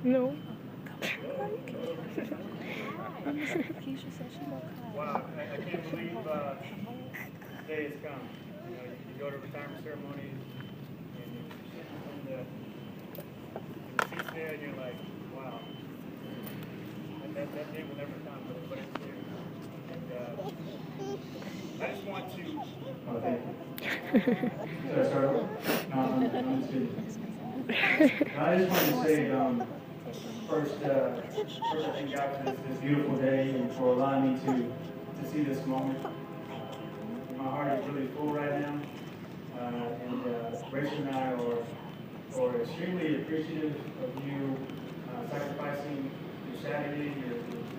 No. Wow, I can't believe this day has come. You know, you go to retirement ceremonies and you're sitting in the seats there and you're like, wow, that day will never come, but it's here. And I just want to. Oh, thank you. Should I start over? No, I'm just kidding. I just want to say, first, I thank God for this beautiful day and for allowing me to see this moment. My heart is really full right now, and Rachel and I are extremely appreciative of you sacrificing your Saturday,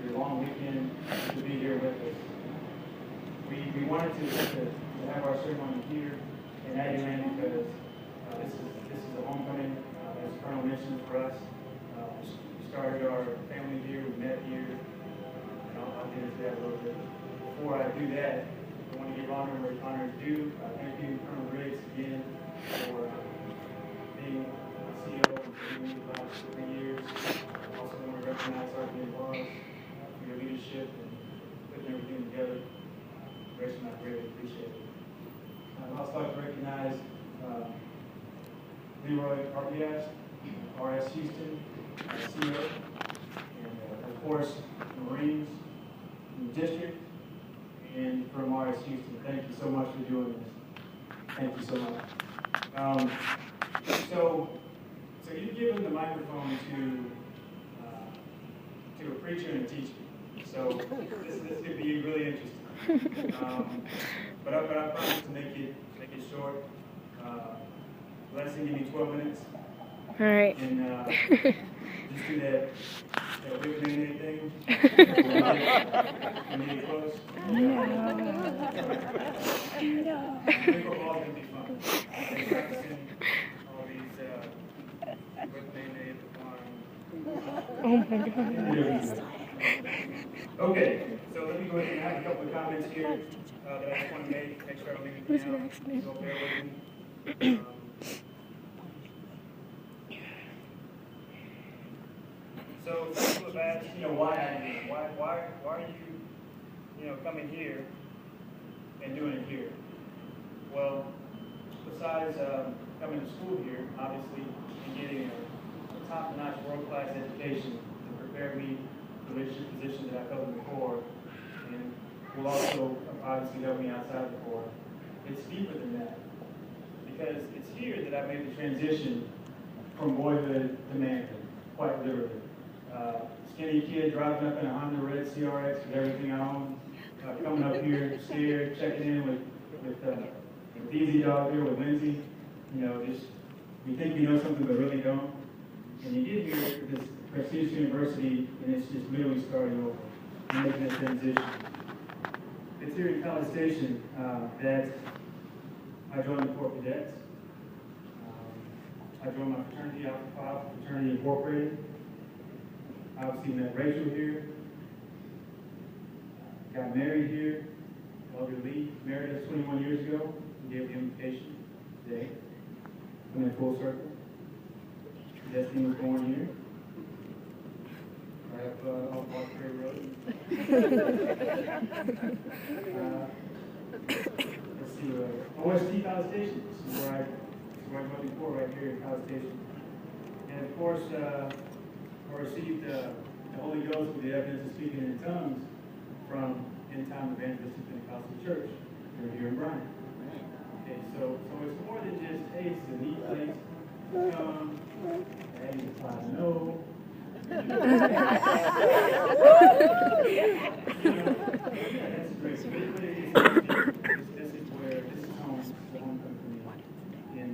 your long weekend to be here with us. We wanted to have our ceremony here in Aggieland because this is a homecoming, as Colonel mentioned, for us. We started our family here, we met here, and I'll get into that a little bit. Before I do that, I want to give honor where honor is due. Thank you, Colonel Riggs, again, for being CEO and for being the last 3 years. Also want to recognize Sergeant Barnes for your leadership and putting everything together. Rachel and I greatly appreciate it. I'd also like to recognize Leroy Arbias, RS Houston, CEO, and of course, Marines in the district, and from RS Houston. Thank you so much for doing this. Thank you so much. So you've given the microphone to a preacher and a teacher. So this could be really interesting. But I promise to make it short. Leslie, give me 12 minutes. All right. And just do that whip mayonnaise thing. And then close. No. Football's gonna be fun. They're practicing all these whip mayonnaise at Oh my God. Okay, so let me go ahead and have a couple of comments here that I just want to make sure I don't leave anything out. So bear with me. So some people have asked, why I do it? Why are you, coming here and doing it here? Well, besides coming to school here, obviously, and getting a top-notch, world-class education to prepare me for the leadership position that I covered before, and will also obviously help me outside the Corps. It's deeper than that, because it's here that I made the transition from boyhood to manhood, quite literally. Skinny kid driving up in a Honda Red CRX with everything I own, coming up here, scared, checking in with Easy Dog here, with Lindsay. Just you think you know something but really don't. And you get here to this prestigious university, and it's just literally starting over and making that transition. It's here in College Station that I joined the Corps Cadets. I joined my fraternity, Alpha Phi Fraternity Incorporated. I obviously met Rachel here. Got married here. Elder Lee married us 21 years ago. He gave the invitation today. Coming in full circle. Destiny was born here. I have off Walker Road. Let's see. OST College Station. This is where I'm looking for right here in College Station. And of course, I received the Holy Ghost with the evidence of speaking in tongues from End Time Evangelistic Pentecostal Church here in Bryan. Okay, so it's more than just, hey, it's a neat place to come, hey, it's like, no. That's a great space, but this is home, the homecoming for me. And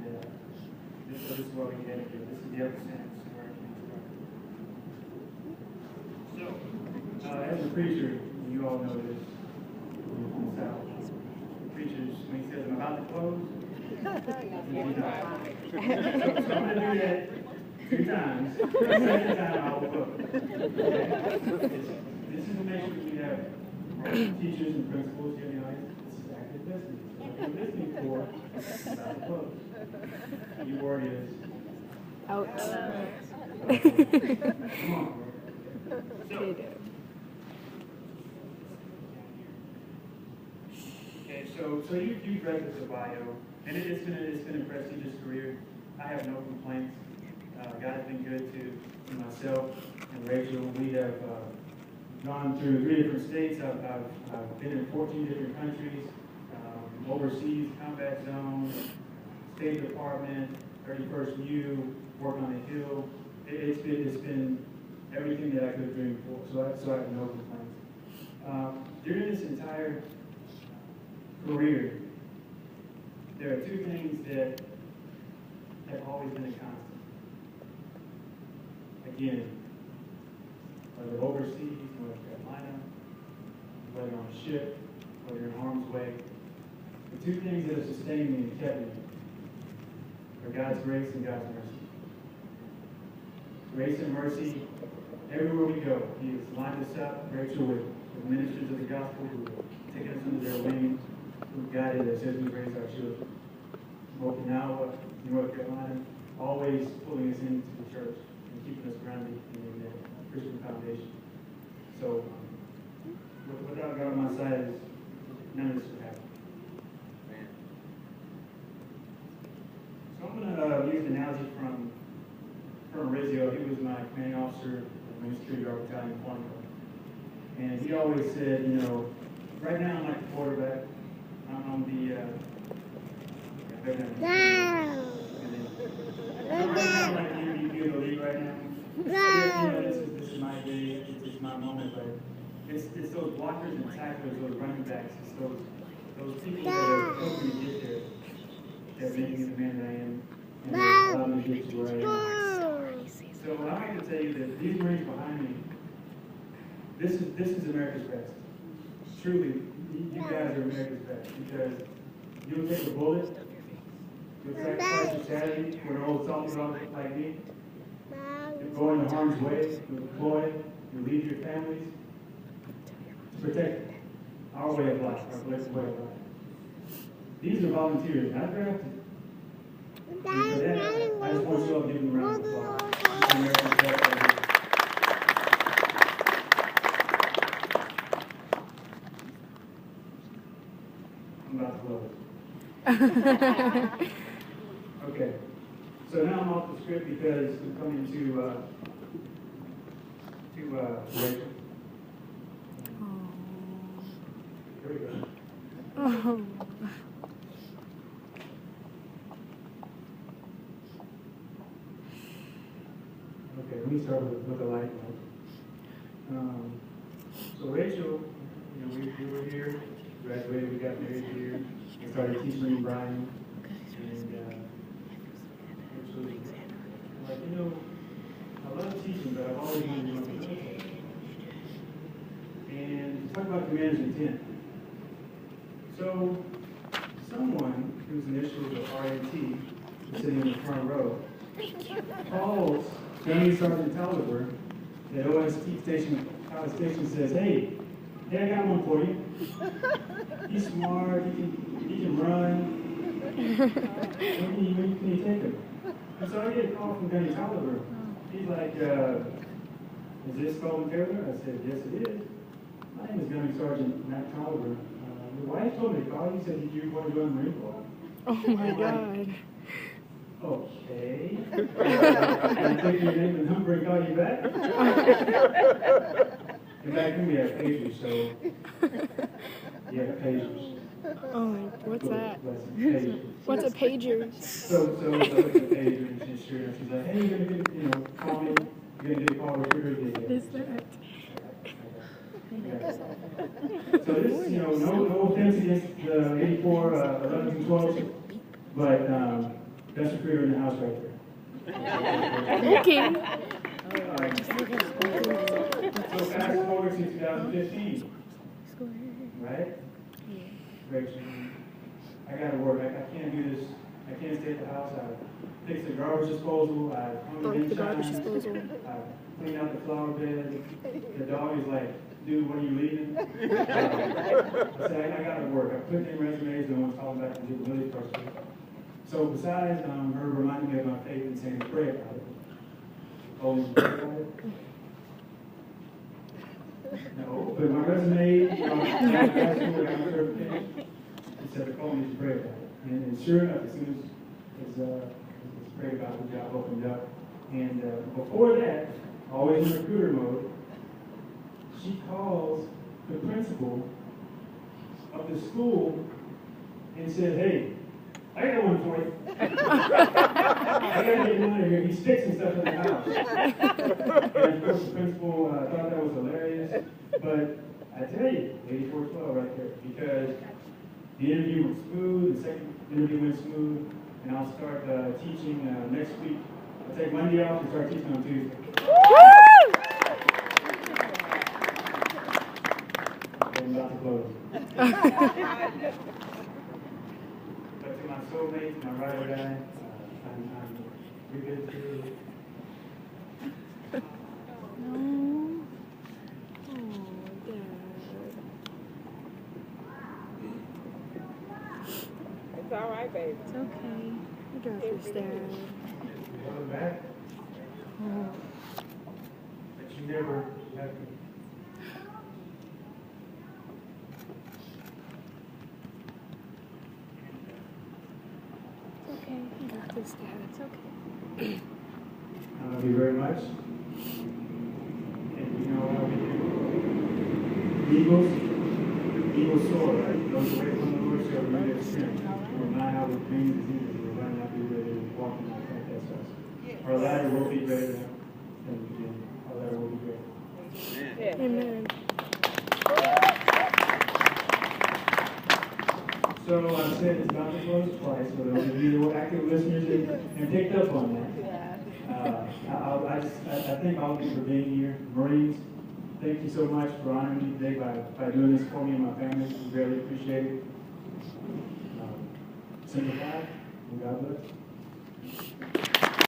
this is where we get here. This is the other sense where I can start. So, as a preacher, you all know this from the South. Preachers, when he says, I'm about to close, so I'm going to do that 2 times. The second time, I will close. Okay? This is to make sure we have teachers and principals here in the audience. This is active listening. So what you're listening for is about to close. The word is Ouch. Come on, bro. Okay, so you've read the bio, and it's been impressive, his career. I have no complaints. God has been good to myself and Rachel. We have gone through 3 different states. I've been in 14 different countries, overseas, combat zones, State Department, 31st U, work on the Hill. It's been everything that I could have dreamed for. So I have no complaints. During this entire career, there are 2 things that have always been a constant. Again, whether overseas, North Carolina, whether on a ship, whether in harm's way, the 2 things that have sustained me and kept me are God's grace and God's mercy. Grace and mercy, everywhere we go, He has lined us up, Rachel, with ministers of the gospel who have taken us under their wing, who have guided us as we raise our children. Okinawa, North Carolina, always pulling us into the church and keeping us grounded in the Christian foundation. So, without God on my side, none of this would happen. So I'm going to use an analogy from Rizio. He was my commanding officer of the Ministry of our Battalion in Quantico. And he always said, right now I'm like the quarterback. I'm the right now I'm like the MVP of the league right now. This is my day. It's my moment. But it's those blockers and tacklers, those running backs, it's those people that are helping me get there, that make me the man that I am, and that allow me to get to where I am. So I like to tell you that these Marines behind me, this is America's best. Truly, you guys are America's best, because you'll take a bullet, you'll sacrifice your sanity for an old salty dog like me, you'll go into harm's way, you'll deploy, you'll leave your families to protect our way of life, our blessed way of life. These are volunteers, not drafted. And for that, I just want you all to give them a round of applause. This is America's best right here. I'm about to close. Okay. So now I'm off the script because I'm coming to Rachel. Here we go. Oh. Okay, let me start with a light note. So Rachel, we were here, graduated, we got married here, I started teaching in Bryan, and actually, I love teaching, but I've always wanted to do it. And talk about commander's intent. So, someone whose initials are RNT is sitting in the front row, calls Gunnery Sergeant Taliber at OST Station, College Station, says, hey, I got one for you. He's smart, he can run. When can you take him? And so I get a call from Gunnery Taliber. He's like, is this Colin Taylor? I said, yes, it is. My name is Gunnery Sergeant Matt Taliber. Your wife told me to call you. He said you were going to join the Marine Corps. Oh my God. Okay. Can I take your name and number and call you back? And back then we had pagers, so yeah, pagers. Oh, what's that? Pagers. What's a pager? So I looked at the pager and she's like, hey, you're gonna get, call me. You're gonna get a call with your day. What is that? So this, no offense against the 84, 11s and 12s, but best recruiter in the house right there. Okay. So fast forward to 2015, right? Rachel, I gotta work. I can't do this. I can't stay at the house. I fix the garbage disposal. I hung the garbage disposal. I clean out the flower bed. The dog is like, dude, when are you leaving? I said, I gotta work. I put in resumes, no one's calling back from people really frustrated. So besides her reminding me of my faith and saying pray about it, always pray about it. No, but my resume, high school, I got my certification. It said the phone needs to pray about it. And sure enough, as soon as it's prayed about, the job opened up. And before that, always in recruiter mode, she calls the principal of the school and said, hey, I got one for you. I got to get him out of here. He's fixing stuff in the house. And of course, the principal thought that was hilarious. But I tell you, 8412 right there, because the interview went smooth, the second interview went smooth, and I'll start teaching next week. I'll take Monday off and start teaching on Tuesday. I'm about to close. But to my soulmate, my ride or die, you're good too. No. Oh, Dad. It's all right, baby. It's okay. You got this, Dad. Welcome back. Oh. But you never have to. It's okay. You got this, Dad. It's okay. I love you very much. And you know how we do. Eagles soar, right? Those away from the Lord shall renew their strength. We're not how with wings and eagles. We're going to not be ready to walk in like that. That's us. Our ladder will be greater than the beginning. Our ladder will be greater. Amen. So I said it's about to close twice, so those of you who are active listeners and picked up on that. I thank all of you for being here. Marines, thank you so much for honoring me today by doing this for me and my family. We really appreciate it. Simplify, and God bless.